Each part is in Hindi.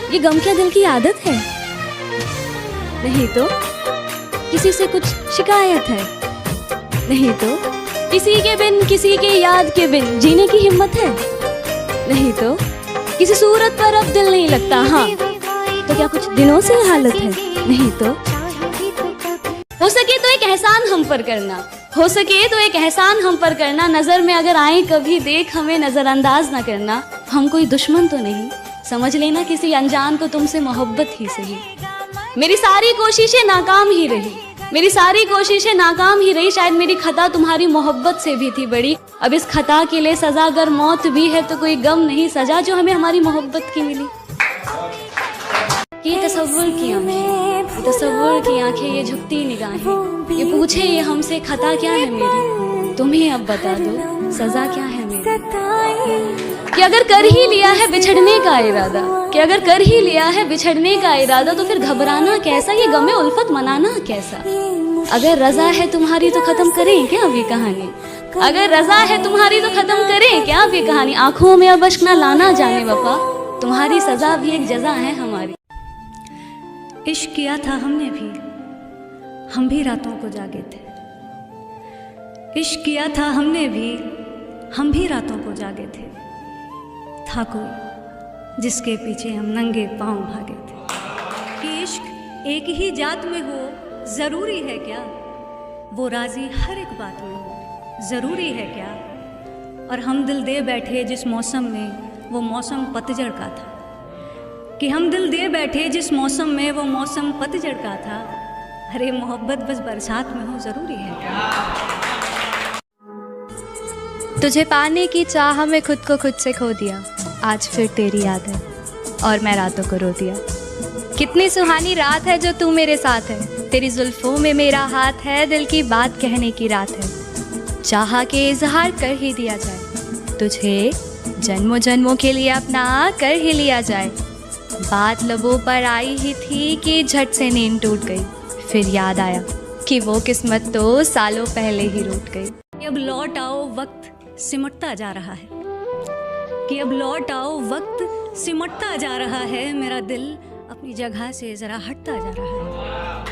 ये गम क्या दिल की आदत है? नहीं तो किसी से कुछ शिकायत है? नहीं तो किसी के बिन, किसी के याद के बिन जीने की हिम्मत है? नहीं तो किसी सूरत पर अब दिल नहीं लगता? हाँ तो क्या कुछ दिनों से हालत है? नहीं तो हो सके तो एक एहसान हम पर करना, हो सके तो एक एहसान हम पर करना, नजर में अगर आए कभी देख हमें नजरअंदाज ना करना। हम कोई दुश्मन तो नहीं, समझ लेना किसी अनजान को तुमसे मोहब्बत ही सही। मेरी सारी कोशिशें नाकाम ही रही, मेरी सारी कोशिशें नाकाम ही रही, शायद मेरी खता तुम्हारी मोहब्बत से भी थी बड़ी। अब इस खता के लिए सजा अगर मौत भी है तो कोई गम नहीं सजा जो हमें हमारी मोहब्बत की मिली। ये तसव्वुर की आंखें, ये तसव्वुर की आंखें, ये झुकती निगाहें, ये पूछे ये हमसे खता क्या है मेरी, तुम्हें अब बता दो सजा क्या है मेरी। कि अगर कर ही लिया है बिछड़ने का इरादा, कि अगर कर ही लिया है बिछड़ने का इरादा, तो फिर घबराना कैसा, ये गमे उल्फत मनाना कैसा। अगर रजा है तुम्हारी तो खत्म करें क्या अभी कहानी, अगर रजा है तुम्हारी तो खत्म करें क्या अभी कहानी। आंखों में अब अश्क ना लाना जाने वफा, तुम्हारी सजा भी एक जजा है हमारी। इश्क किया था हमने भी, हम भी रातों को जागे थे। इश्क किया था हमने भी, हम भी रातों को जागे थे। था कोई जिसके पीछे हम नंगे पांव भागे थे। कि इश्क एक ही जात में हो ज़रूरी है क्या, वो राजी हर एक बात में हो ज़रूरी है क्या। और हम दिल दे बैठे जिस मौसम में, वो मौसम पतझड़ का था। कि हम दिल दे बैठे जिस मौसम में, वो मौसम पतझड़ का था। अरे मोहब्बत बस बरसात में हो ज़रूरी है क्या। तुझे पाने की चाह में खुद को खुद से खो दिया, आज फिर तेरी याद है और मैं रातों को रो दिया। कितनी सुहानी रात है जो तू मेरे साथ है, तेरी जुल्फों में मेरा हाथ है, दिल की बात कहने की रात है। चाहा के इजहार कर ही दिया जाए, तुझे जन्मों जन्मों के लिए अपना कर ही लिया जाए। बात लबों पर आई ही थी कि झट से नींद टूट गई, फिर याद आया कि वो किस्मत तो सालों पहले ही रूठ गई। अब लौट आओ वक्त सिमटता जा रहा है, कि अब लौट आओ वक्त सिमटता जा रहा है। मेरा दिल अपनी जगह से ज़रा हटता जा रहा है।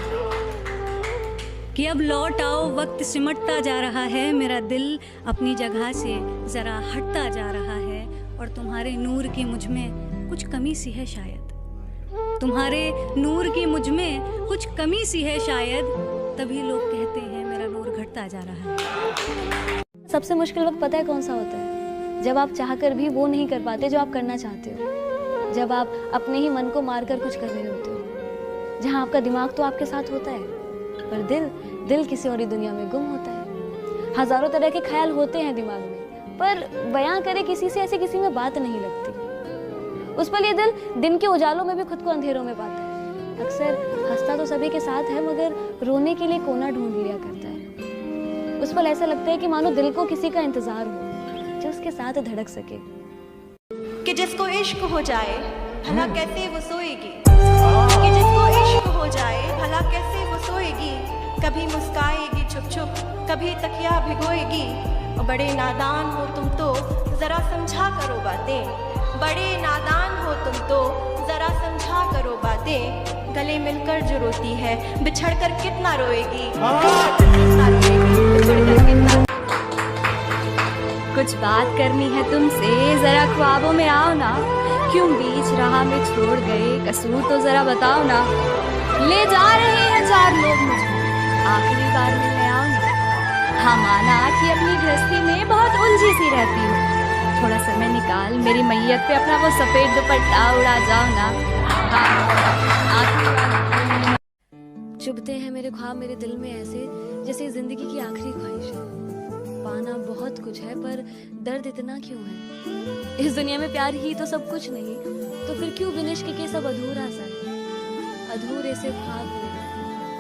कि अब लौट आओ वक्त सिमटता जा रहा है, मेरा दिल अपनी जगह से ज़रा हटता जा रहा है। और तुम्हारे नूर की मुझ में कुछ कमी सी है शायद, तुम्हारे नूर की मुझ में कुछ कमी सी है शायद, तभी लोग कहते हैं मेरा नूर घटता जा रहा है। सबसे मुश्किल वक्त पता है कौन सा होता है? जब आप चाहकर भी वो नहीं कर पाते जो आप करना चाहते हो, जब आप अपने ही मन को मारकर कुछ कर रहे होते हो, जहाँ आपका दिमाग तो आपके साथ होता है पर दिल किसी और दुनिया में गुम होता है। हजारों तरह के ख्याल होते हैं दिमाग में, पर बयां करे किसी से ऐसे किसी में बात नहीं लगती। उस पल ये दिल दिन के उजालों में भी खुद को अंधेरों में पाता है। अक्सर हंसता तो सभी के साथ है, मगर रोने के लिए कोना ढूंढ लिया करता है। उस पल ऐसा लगता है कि मानो दिल को किसी का इंतजार हो जो उसके साथ धड़क सके। कि जिसको इश्क हो जाए भला कैसे वो सोएगी, कि जिसको इश्क हो जाए भला कैसे वो सोएगी। कभी मुस्काएगी छुप छुप, कभी तकिया भिगोएगी। और बड़े नादान हो तुम तो जरा समझा करो बातें, बड़े नादान हो तुम तो जरा समझा करो बातें। गले मिलकर जो रोती है बिछड़कर कितना रोएगी, कितना रोएगी, बिछड़कर कितना। कुछ बात करनी है तुमसे, जरा ख्वाबों में आओ ना। क्यों बीच राह में छोड़ गए, कसूर तो जरा बताओ ना। ले जा रहे हैं चार लोग मुझे, आखिरी बार मिलने आओ ना। हाँ माना कि अपनी गृहस्थी में बहुत उलझी सी रहती हूँ, थोड़ा समय निकाल मेरी मैयत पे अपना वो सफेद दुपट्टा उड़ा जाओ ना। चुभते हैं मेरे ख्वाब मेरे दिल में ऐसे जैसे जिंदगी की आखिरी ख्वाहिश है। पाना बहुत कुछ है पर दर्द इतना क्यों है। इस दुनिया में प्यार ही तो सब कुछ नहीं, तो फिर क्यों बिन इश्क के सब अधूरा सा है। अधूरे से ख्वाब हो,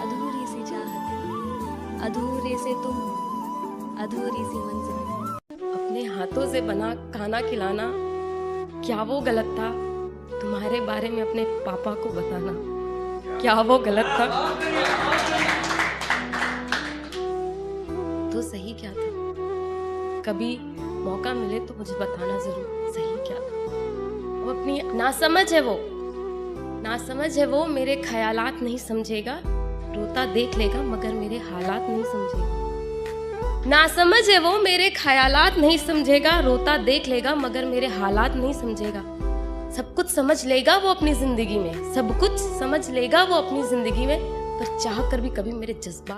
अधूरी सी चाहत, अधूरे से तुम, अधूरी सी मंजिल। अपने हाथों से बना खाना खिलाना क्या वो गलत था? तुम्हारे बारे में अपने पापा को बताना क्या वो गलत था? तो सही क्या था? कभी मौका मिले तो मुझे बताना जरूर, सही क्या था? वो अपनी नासमझ है, वो ना समझ है वो मेरे ख्यालात नहीं समझेगा, रोता देख लेगा मगर मेरे हालात नहीं समझेगा। ना समझ है वो मेरे ख्यालात नहीं समझेगा, रोता देख लेगा मगर मेरे हालात नहीं समझेगा। सब कुछ समझ लेगा वो अपनी जिंदगी में, सब कुछ समझ लेगा वो अपनी जिंदगी में, पर चाह कर भी कभी मेरे जज्बात